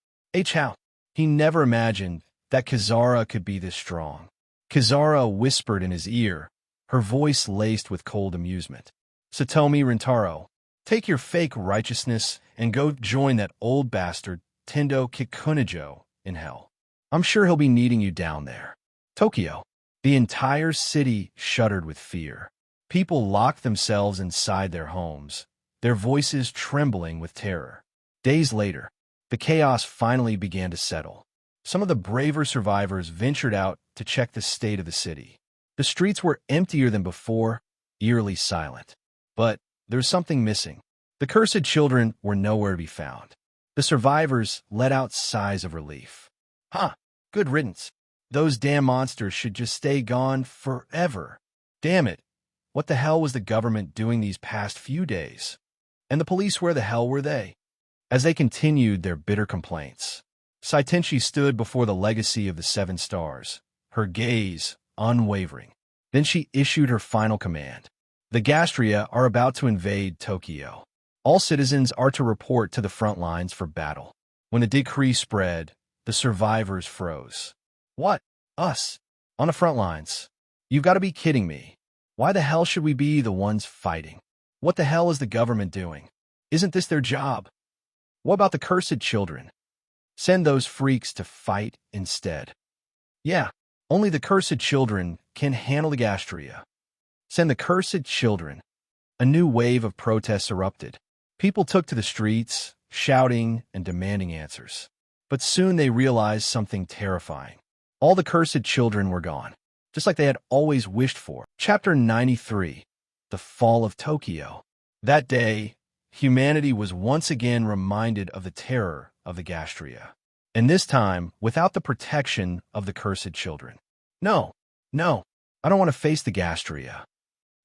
How? He never imagined that Kizaru could be this strong. Kizaru whispered in his ear, her voice laced with cold amusement. Satomi Rintaro, take your fake righteousness and go join that old bastard Tendo Kikunajo in hell. I'm sure he'll be needing you down there. Tokyo. The entire city shuddered with fear. People locked themselves inside their homes, their voices trembling with terror. Days later, the chaos finally began to settle. Some of the braver survivors ventured out to check the state of the city. The streets were emptier than before, eerily silent. But there was something missing. The cursed children were nowhere to be found. The survivors let out sighs of relief. Huh, good riddance. Those damn monsters should just stay gone forever. Damn it. What the hell was the government doing these past few days? And the police, where the hell were they? As they continued their bitter complaints, Seitenshi stood before the legacy of the 7 stars, her gaze unwavering. Then she issued her final command. The Gastria are about to invade Tokyo. All citizens are to report to the front lines for battle. When the decree spread, the survivors froze. What? Us? On the front lines? You've got to be kidding me. Why the hell should we be the ones fighting? What the hell is the government doing? Isn't this their job? What about the cursed children? Send those freaks to fight instead. Yeah, only the cursed children can handle the Gastria. Send the cursed children. A new wave of protests erupted. People took to the streets, shouting and demanding answers. But soon they realized something terrifying. All the cursed children were gone, just like they had always wished for. Chapter 93, The Fall of Tokyo. That day, humanity was once again reminded of the terror of the Gastria, and this time without the protection of the cursed children. No, I don't want to face the Gastria.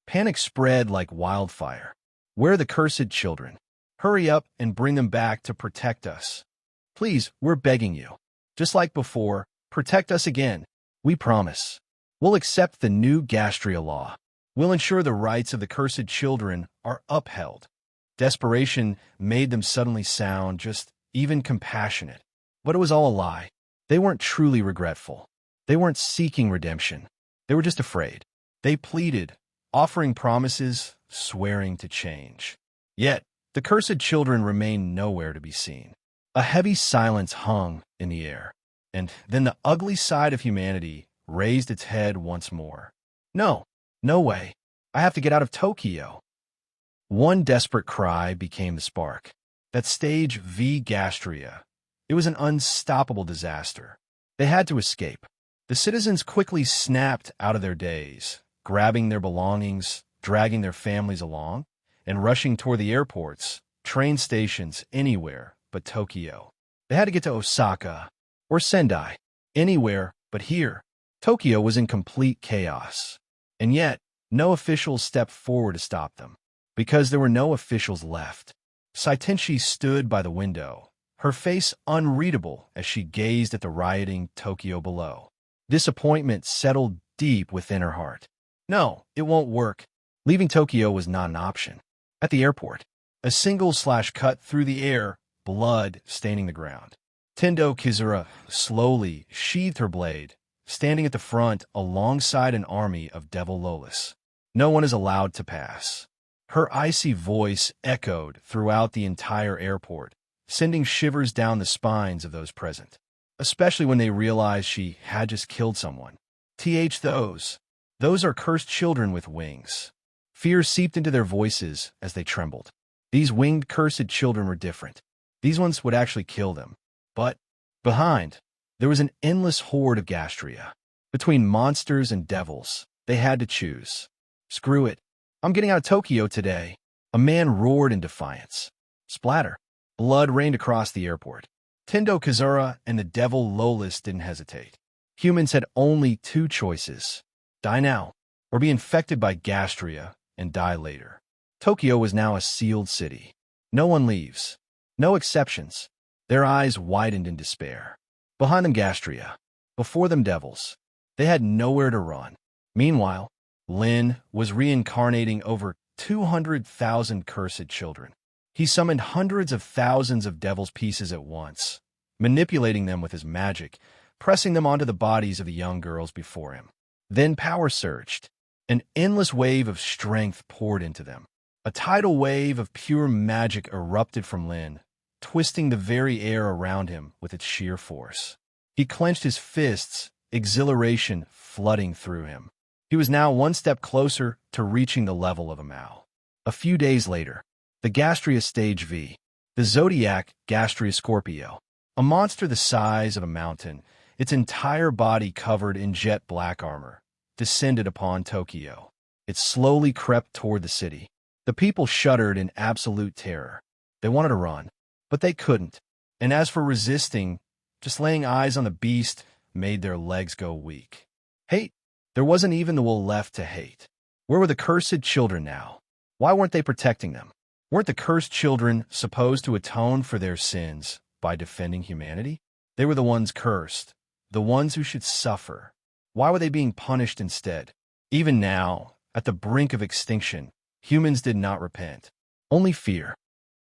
Panic spread like wildfire. Where are the cursed children? Hurry up and bring them back to protect us. Please, we're begging you. Just like before, protect us again. We promise. We'll accept the new Gastria law. We'll ensure the rights of the cursed children are upheld. Desperation made them suddenly sound just even compassionate. But it was all a lie. They weren't truly regretful. They weren't seeking redemption. They were just afraid. They pleaded, offering promises, swearing to change. Yet, the cursed children remained nowhere to be seen. A heavy silence hung in the air, and then the ugly side of humanity raised its head once more. No way. I have to get out of Tokyo. One desperate cry became the spark. That stage V Gastria. It was an unstoppable disaster. They had to escape. The citizens quickly snapped out of their daze, grabbing their belongings, dragging their families along, and rushing toward the airports, train stations, anywhere but Tokyo. They had to get to Osaka or Sendai, anywhere but here. Tokyo was in complete chaos. And yet, no officials stepped forward to stop them, because there were no officials left. Seitenshi stood by the window, her face unreadable as she gazed at the rioting Tokyo below. Disappointment settled deep within her heart. No, it won't work. Leaving Tokyo was not an option. At the airport, a single slash cut through the air, blood staining the ground. Tendo Kizura slowly sheathed her blade, standing at the front alongside an army of Devil Lolis. No one is allowed to pass. Her icy voice echoed throughout the entire airport, sending shivers down the spines of those present, especially when they realized she had just killed someone. Those are cursed children with wings. Fear seeped into their voices as they trembled. These winged cursed children were different. These ones would actually kill them. But behind, there was an endless horde of Gastria. Between monsters and devils, they had to choose. Screw it. I'm getting out of Tokyo today. A man roared in defiance. Splatter. Blood rained across the airport. Tendo Kizura and the Devil Lolis didn't hesitate. Humans had only 2 choices. Die now, or be infected by Gastria and die later. Tokyo was now a sealed city. No one leaves. No exceptions. Their eyes widened in despair. Behind them Gastria. Before them devils. They had nowhere to run. Meanwhile, Lynn was reincarnating over 200,000 cursed children. He summoned hundreds of thousands of devil's pieces at once, manipulating them with his magic, pressing them onto the bodies of the young girls before him. Then power surged. An endless wave of strength poured into them. A tidal wave of pure magic erupted from Lynn, twisting the very air around him with its sheer force. He clenched his fists, exhilaration flooding through him. He was now one step closer to reaching the level of a Maou. A few days later, the Gastria Stage V, the Zodiac Gastria Scorpio, a monster the size of a mountain, its entire body covered in jet black armor, descended upon Tokyo. It slowly crept toward the city. The people shuddered in absolute terror. They wanted to run, but they couldn't. And as for resisting, just laying eyes on the beast made their legs go weak. Hate? There wasn't even the will left to hate. Where were the cursed children now? Why weren't they protecting them? Weren't the cursed children supposed to atone for their sins by defending humanity? They were the ones cursed, the ones who should suffer. Why were they being punished instead? Even now, at the brink of extinction, humans did not repent. Only fear.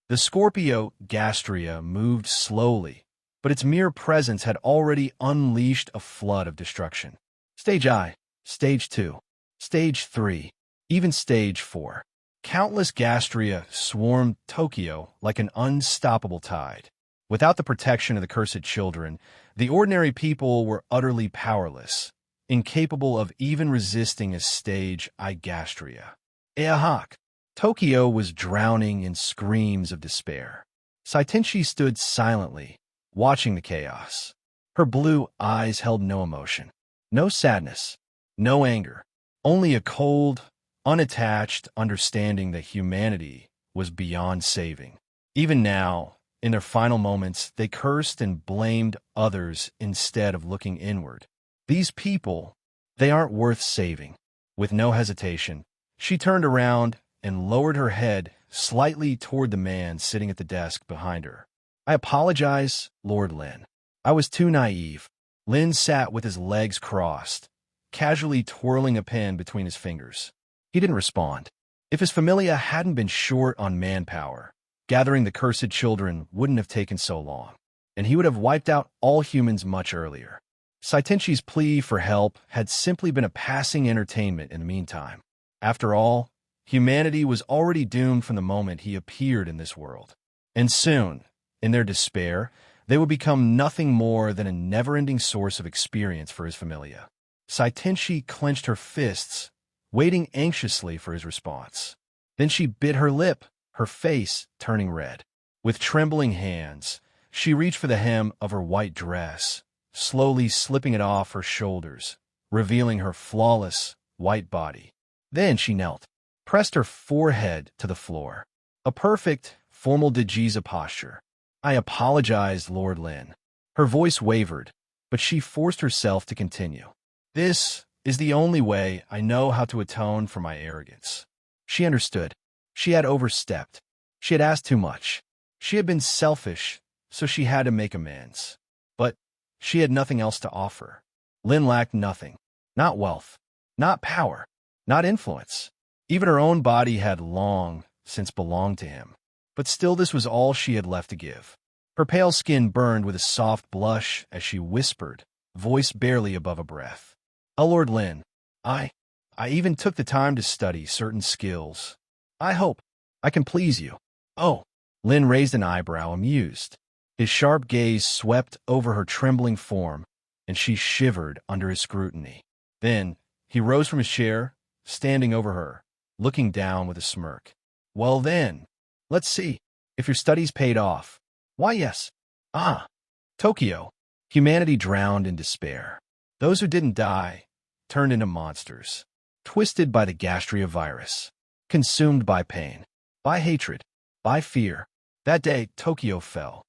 The Scorpio Gastria moved slowly, but its mere presence had already unleashed a flood of destruction. Stage I, Stage 2, Stage 3, even Stage 4. Countless Gastria swarmed Tokyo like an unstoppable tide. Without the protection of the cursed children, the ordinary people were utterly powerless, incapable of even resisting a Stage I Gastria. Eahak. Tokyo was drowning in screams of despair. Seitenshi stood silently, watching the chaos. Her blue eyes held no emotion, no sadness, no anger, only a cold, unattached understanding that humanity was beyond saving. Even now, in their final moments, they cursed and blamed others instead of looking inward. These people, they aren't worth saving. With no hesitation, she turned around and lowered her head slightly toward the man sitting at the desk behind her. I apologize, Lord Lynn. I was too naive. Lynn sat with his legs crossed, casually twirling a pen between his fingers. He didn't respond. If his Familia hadn't been short on manpower, gathering the cursed children wouldn't have taken so long, and he would have wiped out all humans much earlier. Saitenshi's plea for help had simply been a passing entertainment in the meantime. After all, humanity was already doomed from the moment he appeared in this world. And soon, in their despair, they would become nothing more than a never-ending source of experience for his Familia. Seitenshi clenched her fists, waiting anxiously for his response. Then she bit her lip, her face turning red. With trembling hands, she reached for the hem of her white dress, slowly slipping it off her shoulders, revealing her flawless, white body. Then she knelt, pressed her forehead to the floor. A perfect, formal Dejiza posture. I apologize, Lord Lynn. Her voice wavered, but she forced herself to continue. This is the only way I know how to atone for my arrogance. She understood. She had overstepped. She had asked too much. She had been selfish, so she had to make amends. But she had nothing else to offer. Lynn lacked nothing. Not wealth. Not power. Not influence. Even her own body had long since belonged to him. But still this was all she had left to give. Her pale skin burned with a soft blush as she whispered, voice barely above a breath. Oh, Lord Lynn, I even took the time to study certain skills. I hope I can please you. Oh, Lynn raised an eyebrow, amused. His sharp gaze swept over her trembling form, and she shivered under his scrutiny. Then he rose from his chair, standing over her, looking down with a smirk. Well then, let's see if your studies paid off. Why, yes. Tokyo. Humanity drowned in despair. Those who didn't die turned into monsters, twisted by the Gastria virus, consumed by pain, by hatred, by fear. That day, Tokyo fell.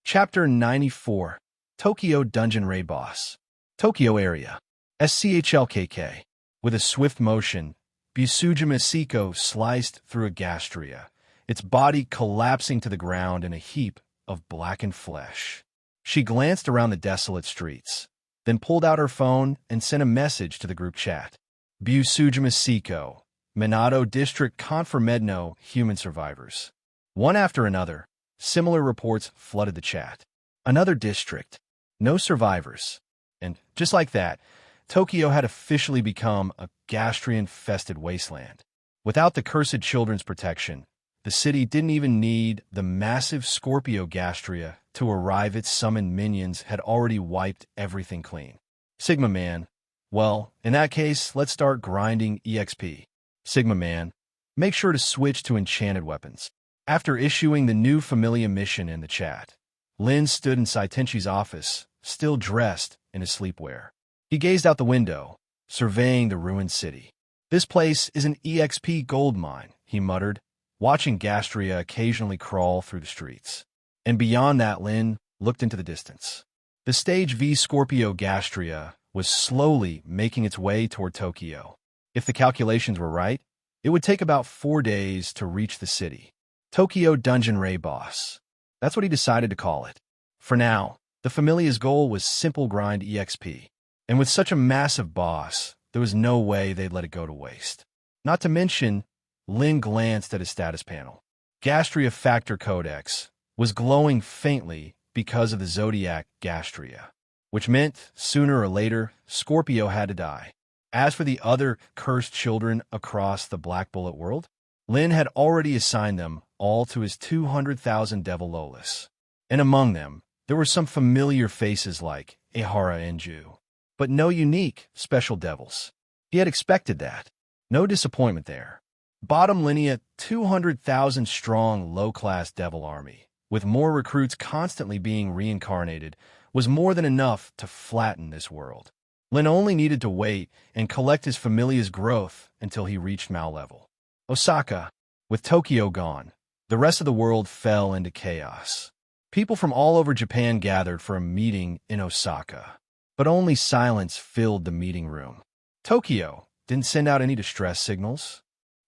Chapter 94. Tokyo Dungeon Raid Boss. Tokyo Area. SCHLKK. With a swift motion, Busujima Seiko sliced through a Gastria, its body collapsing to the ground in a heap of blackened flesh. She glanced around the desolate streets, then pulled out her phone and sent a message to the group chat. Busujima Seiko, Minato District Confermedno Human Survivors. One after another, similar reports flooded the chat. Another district, no survivors. And just like that, Tokyo had officially become a Gastrian-infested wasteland. Without the cursed children's protection, the city didn't even need the massive Scorpio Gastria to arrive. Its summoned minions had already wiped everything clean. Sigma Man. Well, in that case, let's start grinding EXP. Sigma Man. Make sure to switch to enchanted weapons. After issuing the new Familia mission in the chat, Lynn stood in Saitenshi's office, still dressed in his sleepwear. He gazed out the window, surveying the ruined city. This place is an EXP gold mine, he muttered, watching Gastria occasionally crawl through the streets. And beyond that, Lynn looked into the distance. The Stage V Scorpio Gastria was slowly making its way toward Tokyo. If the calculations were right, it would take about 4 days to reach the city. Tokyo Dungeon Ray Boss. That's what he decided to call it. For now, the Familia's goal was simple grind EXP. And with such a massive boss, there was no way they'd let it go to waste. Not to mention, Lynn glanced at his status panel. Gastria Factor Codex was glowing faintly because of the Zodiac Gastria, which meant, sooner or later, Scorpio had to die. As for the other cursed children across the Black Bullet world, Lynn had already assigned them all to his 200,000 Devil Lolis. And among them, there were some familiar faces like Ehara and Ju, but no unique, special devils. He had expected that. No disappointment there. Bottom linear, 200,000 strong low-class devil army, with more recruits constantly being reincarnated, was more than enough to flatten this world. Lynn only needed to wait and collect his Familia's growth until he reached Maou level. Osaka. With Tokyo gone, the rest of the world fell into chaos. People from all over Japan gathered for a meeting in Osaka, but only silence filled the meeting room. Tokyo didn't send out any distress signals.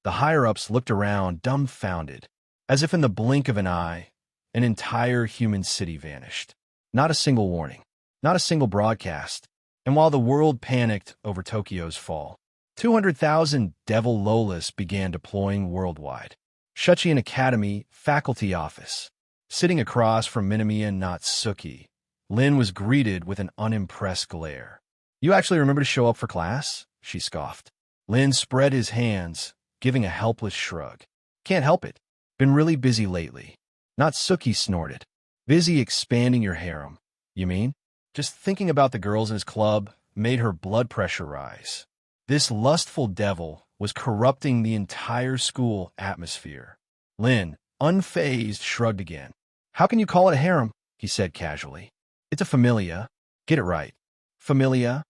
The higher-ups looked around, dumbfounded, as if in the blink of an eye, an entire human city vanished. Not a single warning, not a single broadcast. And while the world panicked over Tokyo's fall, 200,000 Devil Lolas began deploying worldwide. Shuchian Academy Faculty Office. Sitting across from Minamiya Natsuki, Lynn was greeted with an unimpressed glare. "You actually remember to show up for class?" she scoffed. Lynn spread his hands, giving a helpless shrug. "Can't help it. Been really busy lately." Natsuki snorted. "Busy expanding your harem, you mean?" Just thinking about the girls in his club made her blood pressure rise. This lustful devil was corrupting the entire school atmosphere. Lynn, unfazed, shrugged again. "How can you call it a harem?" he said casually. "It's a familia. Get it right." "Familia?"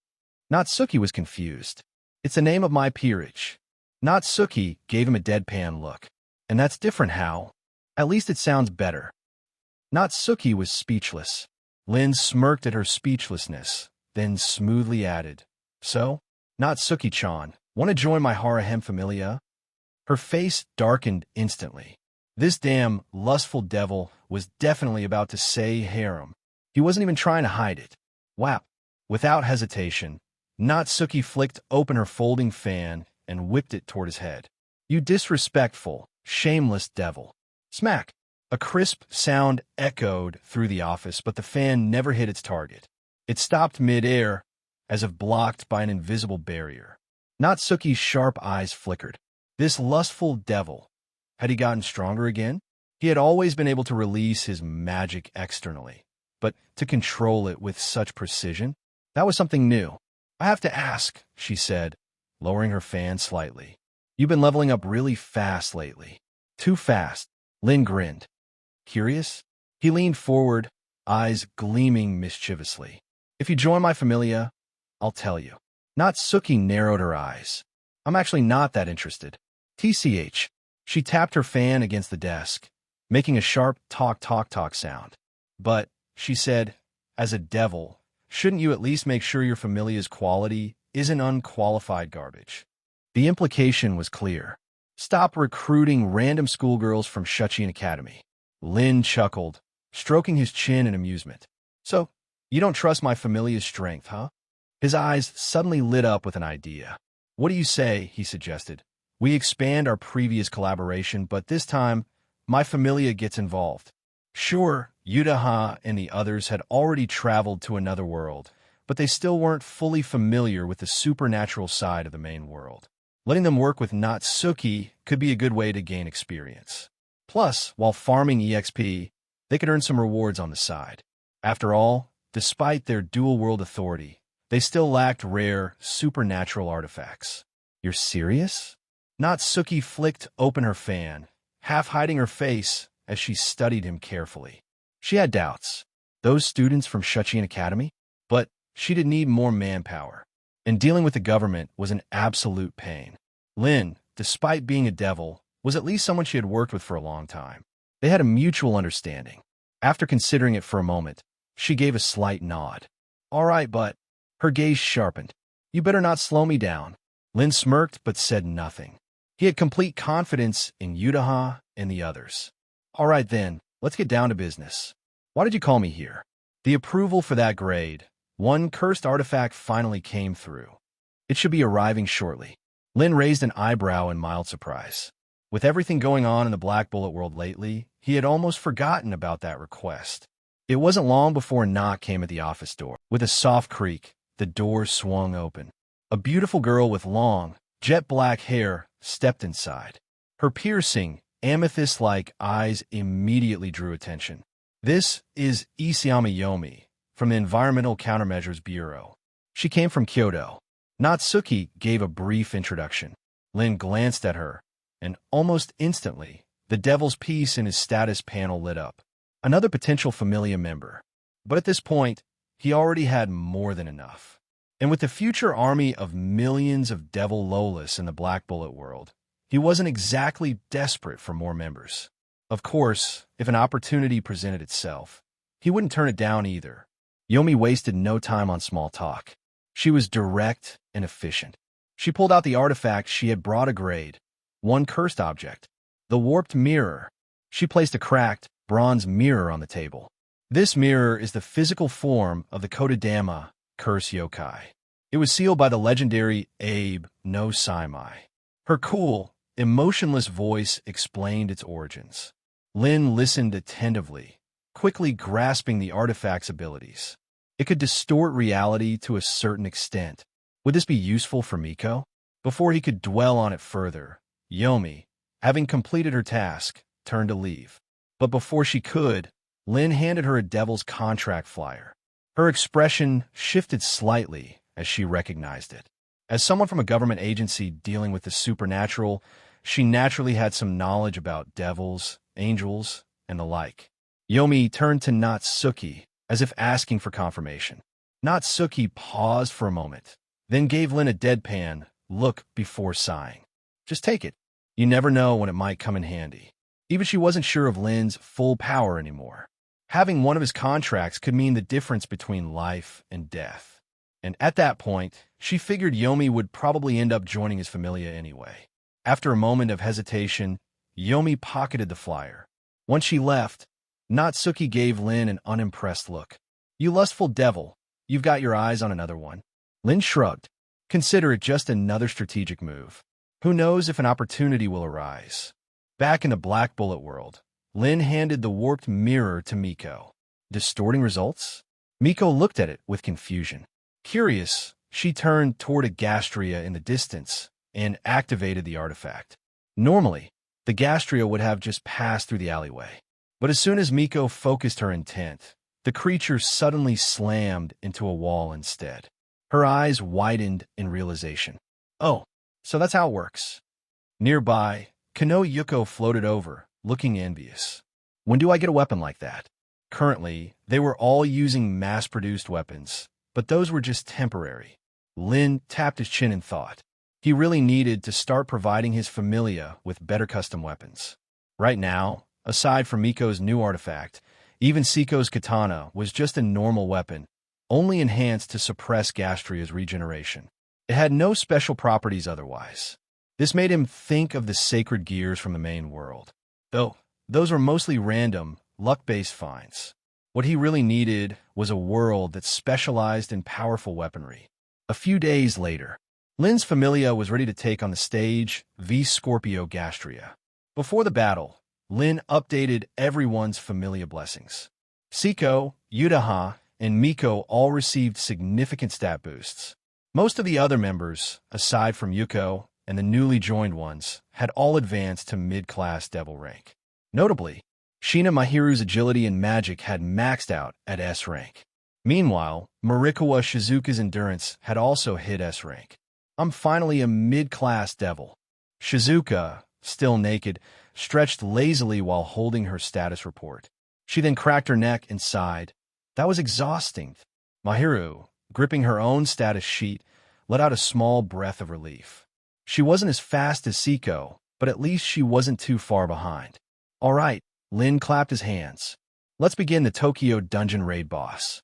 Natsuki was confused. "It's the name of my peerage." Natsuki gave him a deadpan look. "And that's different, how? At least it sounds better." Natsuki was speechless. Lynn smirked at her speechlessness, then smoothly added, "So, Natsuki-chan, want to join my harem familia?" Her face darkened instantly. This damn lustful devil was definitely about to say harem. He wasn't even trying to hide it. Whap! Without hesitation, Natsuki flicked open her folding fan and whipped it toward his head. "You disrespectful, shameless devil." Smack! A crisp sound echoed through the office, but the fan never hit its target. It stopped mid-air, as if blocked by an invisible barrier. Natsuki's sharp eyes flickered. This lustful devil, had he gotten stronger again? He had always been able to release his magic externally, but to control it with such precision? That was something new. "I have to ask," she said, lowering her fan slightly. "You've been leveling up really fast lately." "Too fast," Lynn grinned. "Curious?" He leaned forward, eyes gleaming mischievously. "If you join my familia, I'll tell you." Natsuki narrowed her eyes. "I'm actually not that interested." TCH. She tapped her fan against the desk, making a sharp talk sound. "But," she said, "as a devil, shouldn't you at least make sure your familia's quality isn't unqualified garbage?" The implication was clear. "Stop recruiting random schoolgirls from Shuchian Academy." Lynn chuckled, stroking his chin in amusement. "So, you don't trust my familia's strength, huh?" His eyes suddenly lit up with an idea. "What do you say," he suggested, "we expand our previous collaboration, but this time, my familia gets involved?" Sure, Utaha and the others had already traveled to another world, but they still weren't fully familiar with the supernatural side of the main world. Letting them work with Natsuki could be a good way to gain experience. Plus, while farming EXP, they could earn some rewards on the side. After all, despite their dual-world authority, they still lacked rare, supernatural artifacts. "You're serious?" Natsuki flicked open her fan, half hiding her face as she studied him carefully. She had doubts. Those students from Shuchian Academy? But she'd need more manpower. And dealing with the government was an absolute pain. Lynn, despite being a devil, was at least someone she had worked with for a long time. They had a mutual understanding. After considering it for a moment, she gave a slight nod. All right, but... Her gaze sharpened. You better not slow me down. Lynn smirked but said nothing. He had complete confidence in Utaha and the others. All right then, let's get down to business. Why did you call me here? The approval for that grade. One cursed artifact finally came through. It should be arriving shortly. Lynn raised an eyebrow in mild surprise. With everything going on in the Black Bullet world lately, he had almost forgotten about that request. It wasn't long before a knock came at the office door. With a soft creak, the door swung open. A beautiful girl with long, jet-black hair stepped inside. Her piercing, amethyst-like eyes immediately drew attention. This is Isayama Yomi, from the Environmental Countermeasures Bureau. She came from Kyoto. Natsuki gave a brief introduction. Lynn glanced at her, and almost instantly, the devil's piece in his status panel lit up. Another potential Familia member. But at this point, he already had more than enough. And with the future army of millions of Devil Lolas in the Black Bullet world, he wasn't exactly desperate for more members. Of course, if an opportunity presented itself, he wouldn't turn it down either. Yomi wasted no time on small talk. She was direct and efficient. She pulled out the artifact she had brought a grade, one cursed object, the warped mirror. She placed a cracked, bronze mirror on the table. This mirror is the physical form of the Kodadama curse yokai. It was sealed by the legendary Abe no Saimai. Her cool, emotionless voice explained its origins. Lynn listened attentively, quickly grasping the artifact's abilities. It could distort reality to a certain extent. Would this be useful for Miko? Before he could dwell on it further, Yomi, having completed her task, turned to leave. But before she could, Lynn handed her a devil's contract flyer. Her expression shifted slightly as she recognized it. As someone from a government agency dealing with the supernatural, she naturally had some knowledge about devils, angels, and the like. Yomi turned to Natsuki, as if asking for confirmation. Natsuki paused for a moment, then gave Lynn a deadpan look before sighing. Just take it. You never know when it might come in handy. Even she wasn't sure of Lynn's full power anymore. Having one of his contracts could mean the difference between life and death. And at that point, she figured Yomi would probably end up joining his Familia anyway. After a moment of hesitation, Yomi pocketed the flyer. Once she left, Natsuki gave Lynn an unimpressed look. You lustful devil, you've got your eyes on another one. Lynn shrugged. Consider it just another strategic move. Who knows if an opportunity will arise. Back in the Black Bullet world, Lynn handed the warped mirror to Miko. Distorting results? Miko looked at it with confusion. Curious, she turned toward a gastria in the distance and activated the artifact. Normally, the gastria would have just passed through the alleyway. But as soon as Miko focused her intent, the creature suddenly slammed into a wall instead. Her eyes widened in realization. Oh, so that's how it works. Nearby, Kano Yuuko floated over, looking envious. When do I get a weapon like that? Currently, they were all using mass-produced weapons, but those were just temporary. Lynn tapped his chin in thought. He really needed to start providing his Familia with better custom weapons. Right now, aside from Miko's new artifact, even Seiko's katana was just a normal weapon, only enhanced to suppress Gastria's regeneration. It had no special properties otherwise. This made him think of the sacred gears from the main world. Though, those were mostly random, luck-based finds. What he really needed was a world that specialized in powerful weaponry. A few days later, Lynn's Familia was ready to take on the stage V Scorpio Gastria. Before the battle, Lynn updated everyone's Familia blessings. Saeko, Utaha, and Miko all received significant stat boosts. Most of the other members, aside from Yuuko and the newly joined ones, had all advanced to mid-class devil rank. Notably, Shina Mahiru's agility and magic had maxed out at S rank. Meanwhile, Shizuka's endurance had also hit S rank. I'm finally a mid-class devil. Shizuka, still naked, stretched lazily while holding her status report. She then cracked her neck and sighed. That was exhausting. Mahiru, gripping her own status sheet, let out a small breath of relief. She wasn't as fast as Saeko, but at least she wasn't too far behind. All right, Lynn clapped his hands. Let's begin the Tokyo Dungeon Raid boss.